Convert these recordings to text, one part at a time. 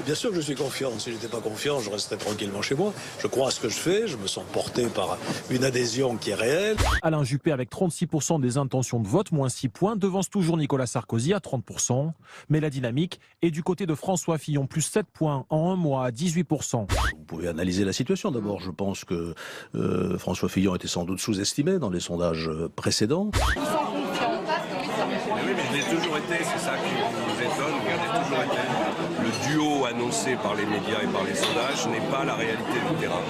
Bien sûr que je suis confiant. Si je n'étais pas confiant, je resterais tranquillement chez moi. Je crois à ce que je fais. Je me sens porté par une adhésion qui est réelle. Alain Juppé avec 36% des intentions de vote, moins 6 points, devance toujours Nicolas Sarkozy à 30%. Mais la dynamique est du côté de François Fillon, plus 7 points en un mois à 18%. Vous pouvez analyser la situation. D'abord, je pense que François Fillon était sans doute sous-estimé dans les sondages précédents. Oui, mais je l'ai toujours été, c'est ça qui nous étonne. Je l'ai toujours été. Le duo annoncé par les médias et par les sondages n'est pas la réalité du terrain.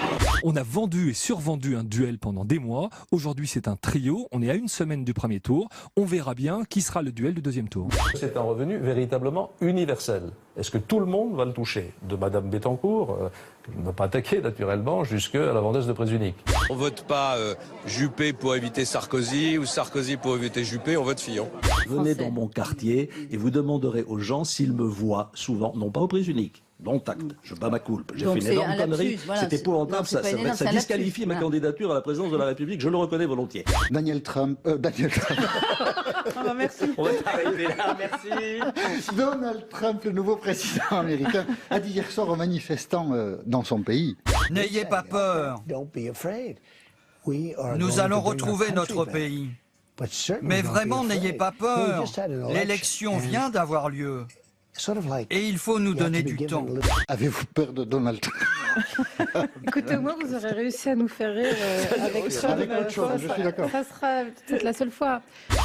On a vendu et survendu un duel pendant des mois. Aujourd'hui, c'est un trio. On est à une semaine du premier tour. On verra bien qui sera le duel du deuxième tour. C'est un revenu véritablement universel. Est-ce que tout le monde va le toucher? De Madame Bettencourt, qui ne va pas attaquer naturellement, jusqu'à la vendeuse de presse unique. On vote pas Juppé pour éviter Sarkozy ou Sarkozy pour éviter Juppé, on vote Fillon. Venez dans mon quartier et vous demanderez aux gens s'ils me voient souvent, non pas aux prises uniques. Non, tact, je bats ma coulpe. J'ai fait une énorme connerie, voilà, c'est épouvantable, ça disqualifie ma candidature à la présidence de la République, je le reconnais volontiers. Daniel Trump. Merci. On va arriver là, merci. Donald Trump, le nouveau président américain, a dit hier soir aux manifestants dans son pays. N'ayez pas peur. Nous allons retrouver notre pays. Mais vraiment, n'ayez pas peur. L'élection vient d'avoir lieu. Et il faut nous donner du temps. Avez-vous peur de Donald Trump? Écoutez, au moins vous aurez réussi à nous faire rire avec Trump. Avec autre chose, je suis d'accord. Ça sera peut-être la seule fois.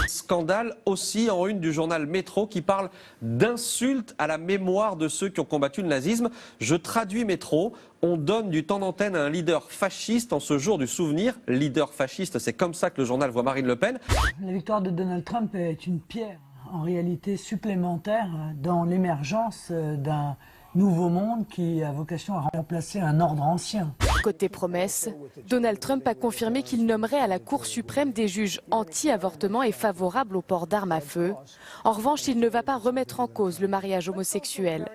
Scandale aussi en une du journal Métro qui parle d'insultes à la mémoire de ceux qui ont combattu le nazisme. Je traduis Métro. On donne du temps d'antenne à un leader fasciste en ce jour du souvenir. Leader fasciste, c'est comme ça que le journal voit Marine Le Pen. La victoire de Donald Trump est une pierre, en réalité supplémentaire, dans l'émergence d'un nouveau monde qui a vocation à remplacer un ordre ancien. Côté promesse, Donald Trump a confirmé qu'il nommerait à la Cour suprême des juges anti-avortement et favorables au port d'armes à feu. En revanche, il ne va pas remettre en cause le mariage homosexuel.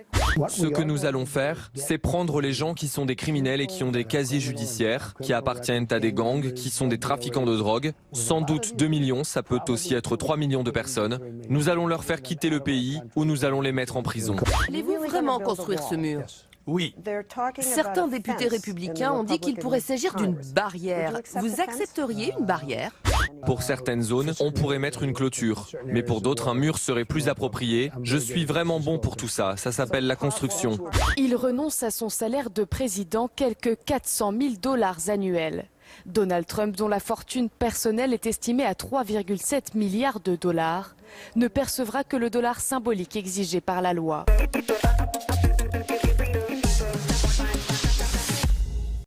Ce que nous allons faire, c'est prendre les gens qui sont des criminels et qui ont des casiers judiciaires, qui appartiennent à des gangs, qui sont des trafiquants de drogue. Sans doute 2 millions, ça peut aussi être 3 millions de personnes. Nous allons leur faire quitter le pays ou nous allons les mettre en prison. Allez-vous vraiment construire ce mur? Oui. Certains députés républicains ont dit qu'il pourrait s'agir d'une barrière. Vous accepteriez une barrière? Pour certaines zones, on pourrait mettre une clôture. Mais pour d'autres, un mur serait plus approprié. Je suis vraiment bon pour tout ça. Ça s'appelle la construction. Il renonce à son salaire de président, quelques 400 000 $ annuels. Donald Trump, dont la fortune personnelle est estimée à 3,7 milliards de dollars, ne percevra que le dollar symbolique exigé par la loi.